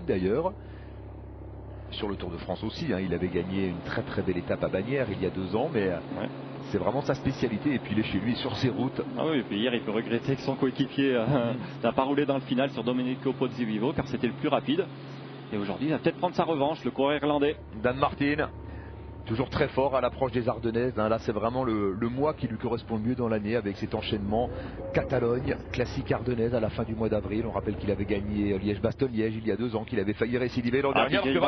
d'ailleurs. Sur le Tour de France aussi, hein, il avait gagné une très belle étape à Bagnères il y a 2 ans, mais c'est vraiment sa spécialité. Et puis il est chez lui sur ses routes. Ah oui, et puis hier il peut regretter que son coéquipier n'a pas roulé dans le final sur Domenico Pozzovivo car c'était le plus rapide. Et aujourd'hui il va peut-être prendre sa revanche, le coureur irlandais. Dan Martin, toujours très fort à l'approche des Ardennaises. Hein. Là c'est vraiment le mois qui lui correspond le mieux dans l'année avec cet enchaînement Catalogne, classique ardennaise à la fin du mois d'avril. On rappelle qu'il avait gagné Liège-Bastogne-Liège il y a 2 ans, qu'il avait failli récidiver l'an dernier. Que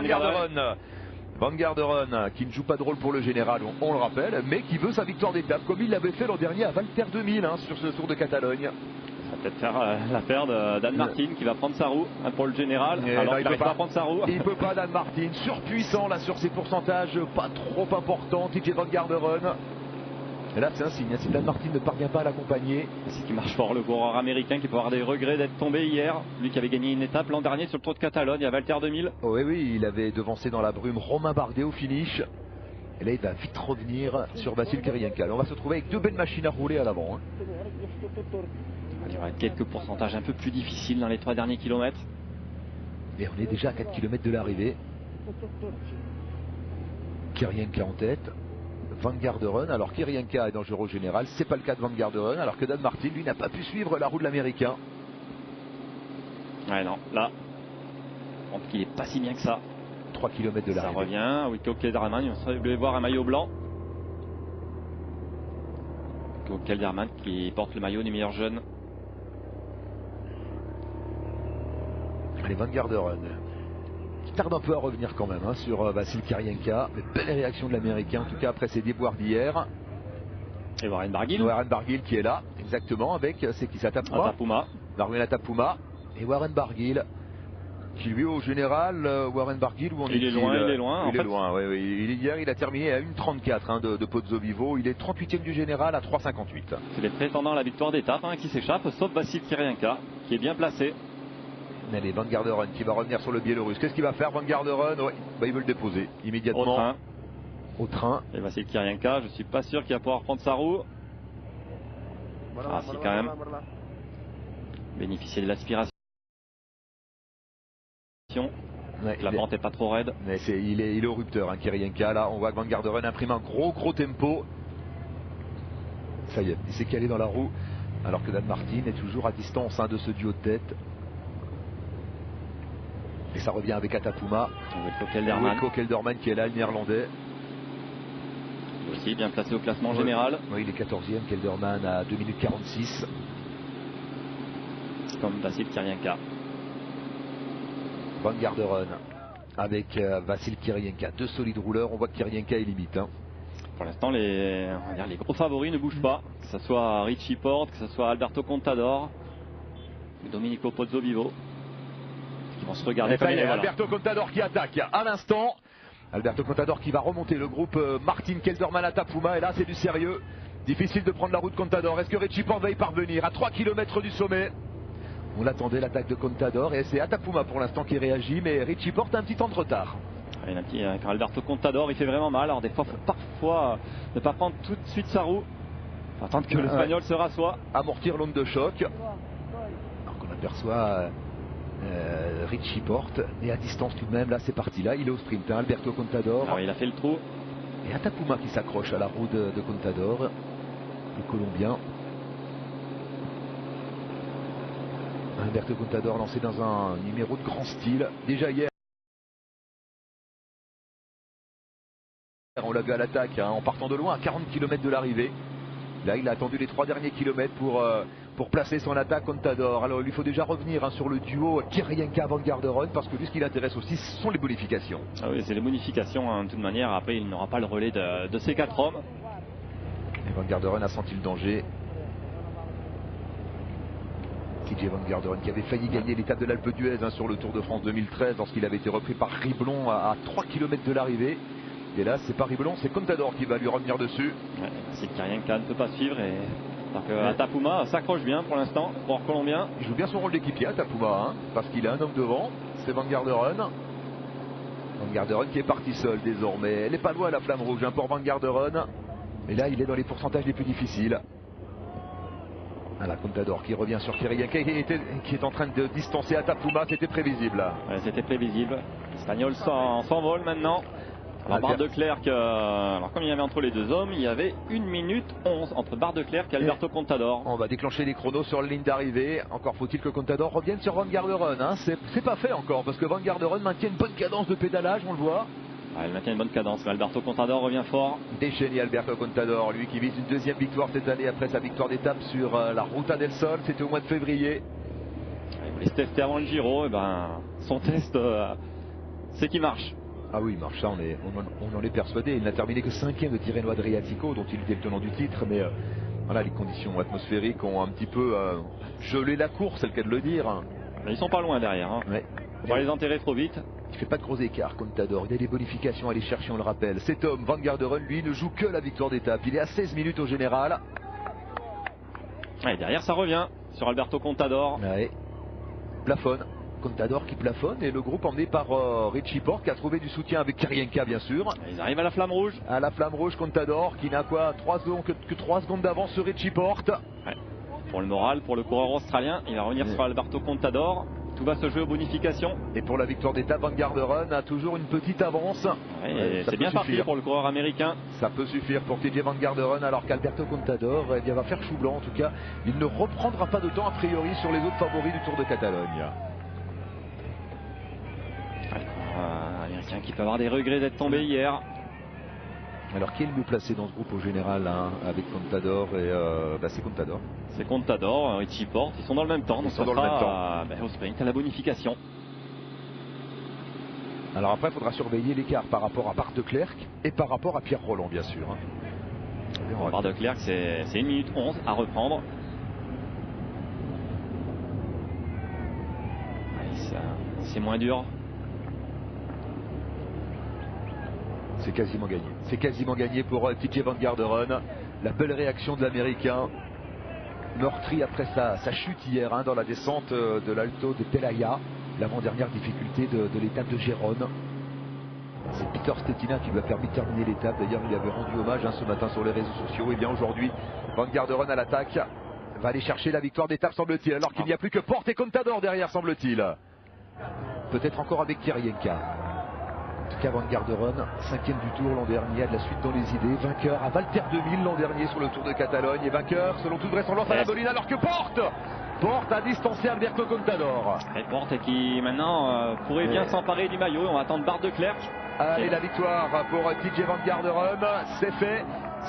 Van Garderen, qui ne joue pas de rôle pour le général, on le rappelle, mais qui veut sa victoire d'étape, comme il l'avait fait l'an dernier à Valter 2000 hein, sur ce Tour de Catalogne. Ça va peut-être faire l'affaire de Dan Martin qui va prendre sa roue pour le général. Alors il n'arrive pas à prendre sa roue. Il ne peut pas, Dan Martin, surpuissant là sur ses pourcentages, pas trop importants. TJ Van Garderen. Et là c'est un signe, si Dan Martin ne parvient pas à l'accompagner. C'est qui marche fort, le coureur américain qui peut avoir des regrets d'être tombé hier. Lui qui avait gagné une étape l'an dernier sur le Tour de Catalogne à Valter 2000. Oh oui, il avait devancé dans la brume Romain Bardet au finish. Et là il va vite revenir sur Vassil Kirienka. On va se trouver avec 2 belles machines à rouler à l'avant. Hein. Il y aura quelques pourcentages un peu plus difficiles dans les 3 derniers kilomètres. Et on est déjà à 4 km de l'arrivée. Kirienka en tête. Van Garderen, alors Kirienka est dangereux au général, c'est pas le cas de Van Garderen, alors que Dan Martin, lui, n'a pas pu suivre la roue de l'américain. Ouais, non, là, je pense qu'il est pas si bien que ça. 3 km de l'arrivée. Ça revient, Wilco Kelderman, il devait voir un maillot blanc. Wilco Kelderman qui porte le maillot du meilleur jeune. Allez, Van Garderen, qui tarde un peu à revenir quand même hein, sur Vassil Kirienka. Mais belle réaction de l'américain, en tout cas après ses déboires d'hier. Et Warren Barguil. Warren Barguil qui est là, exactement, avec c'est qui Atapuma. Darwin Atapuma. Et Warren Barguil, qui lui au général, Warren Barguil, où on il est loin, il est loin. Il est loin, oui. Hier il a terminé à 1,34 hein, de Pozzovivo. Il est 38e du général à 3,58. C'est les prétendants à la victoire d'étape hein, qui s'échappent, sauf Vassil Kirienka, qui est bien placé. Allez, Van Garderen qui va revenir sur le Biélorusse. Qu'est-ce qu'il va faire Van Garderen? Il veut le déposer immédiatement. Au train. Et Vassil Kirienka, je suis pas sûr qu'il va pouvoir prendre sa roue. Ah si quand même. Bénéficier de l'aspiration. La pente n'est pas trop raide. Mais il est au rupteur hein, Kirienka. Là on voit que Van Garderen imprime un gros tempo. Ça y est, il s'est calé dans la roue. Alors que Dan Martin est toujours à distance hein, de ce duo de tête. Et ça revient avec Atapuma. Wilco Kelderman qui est là, le néerlandais. Aussi bien placé au classement général. Oui, il est 14e, Kelderman à 2 minutes 46. Comme Vassil Kirienka. Van Garderen avec Vassil Kirienka. 2 solides rouleurs, on voit que Kirienka est limite. Hein. Pour l'instant, les gros favoris ne bougent pas. Que ce soit Richie Porte, que ce soit Alberto Contador, ou Domenico Pozzovivo. Ils vont se regarder comme Alberto Contador qui attaque à l'instant. Alberto Contador qui va remonter le groupe Martin, Kelderman, Atapuma. Et là c'est du sérieux. Difficile de prendre la route Contador. Est-ce que Richie Porte va y parvenir à 3 km du sommet? On l'attendait l'attaque de Contador. Et c'est Atapuma pour l'instant qui réagit. Mais Richie Porte a un petit temps de retard. Il a un petit, quand Alberto Contador il fait vraiment mal. Alors des fois il faut parfois ne pas prendre tout de suite sa roue. Il faut attendre que l'Espagnol se rassoie. Amortir l'onde de choc. Alors qu'on aperçoit Richie Porte et à distance tout de même. Là c'est parti, là il est au sprint hein, Alberto Contador. Alors, il a fait le trou. Et Atapuma qui s'accroche à la roue de Contador, le Colombien. Alberto Contador lancé dans un numéro de grand style. Déjà hier on l'a vu à l'attaque hein, en partant de loin à 40 km de l'arrivée. Là il a attendu les 3 derniers kilomètres pour placer son attaque Contador. Alors il lui faut déjà revenir hein, sur le duo Kirienka Van Garderen, parce que lui ce qui l'intéresse aussi ce sont les bonifications. Ah oui, c'est les bonifications hein, de toute manière. Après il n'aura pas le relais de ces 4 hommes. Et Van Garderen a senti le danger. TJ Van Garderen qui avait failli gagner l'étape de l'Alpe d'Huez hein, sur le Tour de France 2013 lorsqu'il avait été repris par Riblon à 3 km de l'arrivée. Et là c'est pas Riblon, c'est Contador qui va lui revenir dessus. C'est Kirienka ne peut pas suivre et Atapuma s'accroche bien pour l'instant pour le Colombien. Il joue bien son rôle d'équipier Atapuma hein, parce qu'il a un homme devant, c'est Van Garderen. Van Garderen qui est parti seul désormais. Elle n'est pas loin la flamme rouge hein, pour Van Garderen. Mais là il est dans les pourcentages les plus difficiles. Voilà, Contador qui revient sur Kirienka qui est en train de distancer Atapuma, c'était prévisible. Ouais, c'était prévisible. L'Espagnol s'envole maintenant. Alors Bart de Klerk, alors comme il y avait entre les deux hommes, il y avait 1 minute 11 entre Bart de Klerk et Alberto Contador. On va déclencher les chronos sur la ligne d'arrivée. Encore faut-il que Contador revienne sur Van Garderen. Hein. C'est pas fait encore parce que Van Garderen maintient une bonne cadence de pédalage, on le voit. Ouais, il maintient une bonne cadence, mais Alberto Contador revient fort. Déchaîné Alberto Contador, lui qui vise une deuxième victoire cette année après sa victoire d'étape sur la Ruta del Sol, c'était au mois de février. Il voulait se tester avant le Giro, et ben son test, c'est qu'il marche. Ah oui, il marche, ça on en est persuadé. Il n'a terminé que 5e de Tirreno Adriatico, dont il était le tenant du titre, mais voilà, les conditions atmosphériques ont un petit peu gelé la course, c'est le cas de le dire. Mais ils sont pas loin derrière. Hein. Ouais. On va les enterrer trop vite. Il fait pas de gros écarts, Contador. Il y a des bonifications à aller chercher, on le rappelle. Cet homme, Van Garderen, lui, ne joue que la victoire d'étape. Il est à 16 minutes au général. Ouais, derrière, ça revient sur Alberto Contador. Ouais. Plafonne. Contador qui plafonne et le groupe emmené par Richie Porte qui a trouvé du soutien avec Kirienka, bien sûr. Ils arrivent à la flamme rouge. À la flamme rouge, Contador qui n'a quoi 3 secondes d'avance sur Richie Porte. Ouais. Pour le moral, pour le coureur australien, il va revenir sur Alberto Contador. Tout va se jouer aux bonifications. Et pour la victoire d'étape, Van Garderen a toujours une petite avance. Ouais, c'est bien parti pour le coureur américain. Ça peut suffire pour TJ Van Garderen, alors qu'Alberto Contador va faire chou blanc. En tout cas, il ne reprendra pas de temps a priori sur les autres favoris du Tour de Catalogne. Américain qui peut avoir des regrets d'être tombé hier. Alors qui est le mieux placé dans ce groupe au général hein, avec Contador et c'est Contador. C'est Contador, Richie Porte, ils sont dans le même temps. Ils sont dans le même temps. Au sprint, à la bonification. Alors après, il faudra surveiller l'écart par rapport à Bart de Klerk et par rapport à Pierre Rolland, bien sûr. Hein. Bon, Bart de Klerk, c'est 1 minute 11 à reprendre. C'est moins dur. C'est quasiment gagné. C'est quasiment gagné pour TJ Van Garderen. La belle réaction de l'Américain. Meurtri après sa chute hier hein, dans la descente de l'Alto de Pelaya. L'avant-dernière difficulté de l'étape de Gérone. C'est Peter Stetina qui lui a permis de terminer l'étape. D'ailleurs, il avait rendu hommage hein, ce matin sur les réseaux sociaux. Et bien aujourd'hui, Van Garderen à l'attaque va aller chercher la victoire d'étape, semble-t-il. Alors qu'il n'y a plus que Porte et Contador derrière, semble-t-il. Peut-être encore avec Kirienka. En tout cas, Van Garderen, 5e du Tour l'an dernier, a de la suite dans les idées. Vainqueur à Valter 2000 l'an dernier sur le Tour de Catalogne. Et vainqueur, selon toute vraisemblance, à la Bolina, alors que Porte a distancé Alberto Contador. Et Porte qui maintenant pourrait bien s'emparer du maillot. On va attendre Bart de Klerk. Allez, la victoire pour TJ Van Garderen, c'est fait.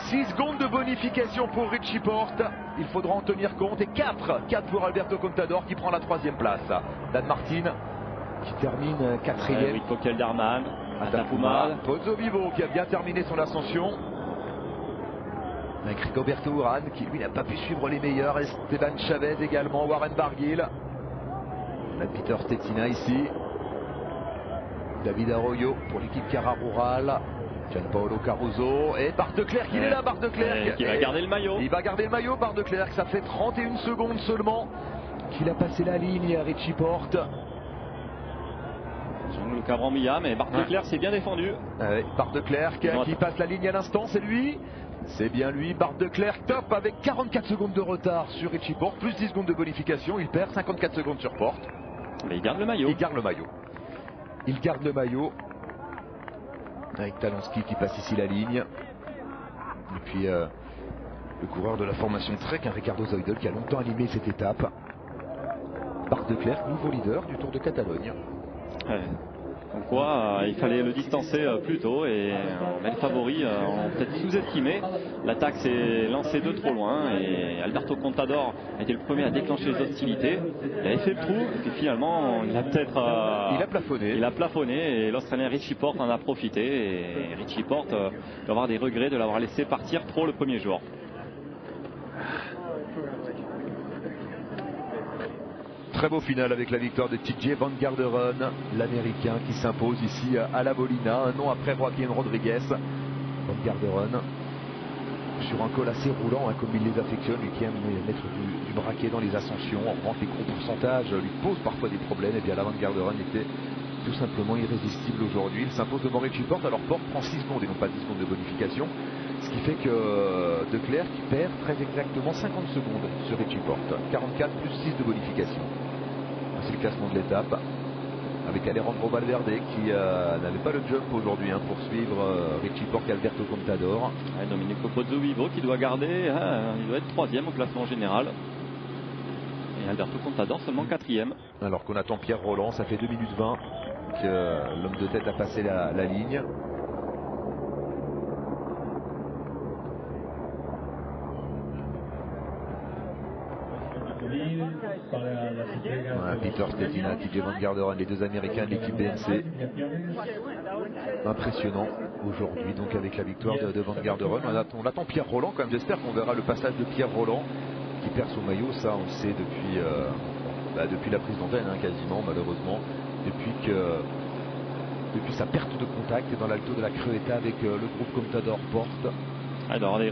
6 secondes de bonification pour Richie Porte. Il faudra en tenir compte. Et 4 pour Alberto Contador qui prend la 3e place. Dan Martin qui termine 4e. Rico Kelderman. Atapuma. Pozzo Vivo qui a bien terminé son ascension. Avec Rigoberto Urán qui lui n'a pas pu suivre les meilleurs. Esteban Chavez également. Warren Barguil. On a Peter Stetina ici. David Arroyo pour l'équipe Cara Rural. Gianpaolo Caruso. Et Bart de Klerk, il est là, Bart de Klerk. Qui va garder le maillot. Il va garder le maillot, Bart de Klerk. Ça fait 31 secondes seulement qu'il a passé la ligne à Richie Porte. Gianluca Brambilla, mais Bart de Klerk s'est bien défendu. Bart de Klerk qui passe la ligne à l'instant, c'est lui. C'est bien lui, Bart de Klerk, top avec 44 secondes de retard sur Richie Porte, plus 10 secondes de bonification. Il perd 54 secondes sur Porte. Mais il garde le maillot. Il garde le maillot. Il garde le maillot. Avec Talonski qui passe ici la ligne. Et puis le coureur de la formation Trek, Ricardo Zeudel, qui a longtemps animé cette étape. Bart de Klerk, nouveau leader du Tour de Catalogne. Donc quoi, il fallait le distancer plus tôt et les favoris ont peut-être sous-estimé. L'attaque s'est lancée de trop loin et Alberto Contador a été le premier à déclencher les hostilités. Il avait fait le trou et puis finalement il a peut-être... il a plafonné. Il a plafonné et l'Australien Richie Porte en a profité. Et Richie Porte doit avoir des regrets de l'avoir laissé partir trop le premier jour. Très beau final avec la victoire de TJ Van Garderen, l'Américain qui s'impose ici à la Bolina, un an après Joaquin Rodriguez. Van Garderen sur un col assez roulant, comme il les affectionne, lui qui aime mettre du braquet dans les ascensions. En revanche, les gros pourcentages lui posent parfois des problèmes. Et bien la Van Garderen était tout simplement irrésistible aujourd'hui. Il s'impose devant Richie Porte. Alors Porte prend 6 secondes et non pas 10 secondes de bonification. Ce qui fait que De Clercq perd très exactement 50 secondes sur Richie Porte. 44 plus 6 de bonification. C'est le classement de l'étape. Avec Alejandro Valverde qui n'avait pas le jump aujourd'hui pour suivre Richie Porte et Alberto Contador. Domenico Pozzovivo qui doit garder, il doit être 3e au classement général. Et Alberto Contador seulement 4e. Alors qu'on attend Pierre Rolland, ça fait 2 minutes 20 que l'homme de tête a passé la ligne. Peter Stetina, TJ Van Garderen, les deux Américains de l'équipe BMC. Impressionnant aujourd'hui donc avec la victoire de Van Garderen. On attend Pierre Rolland quand même, j'espère qu'on verra le passage de Pierre Rolland qui perd son maillot, ça on le sait depuis la prise d'antenne quasiment malheureusement, depuis sa perte de contact dans l'alto de la Crueta avec le groupe Contador Porte. Alors les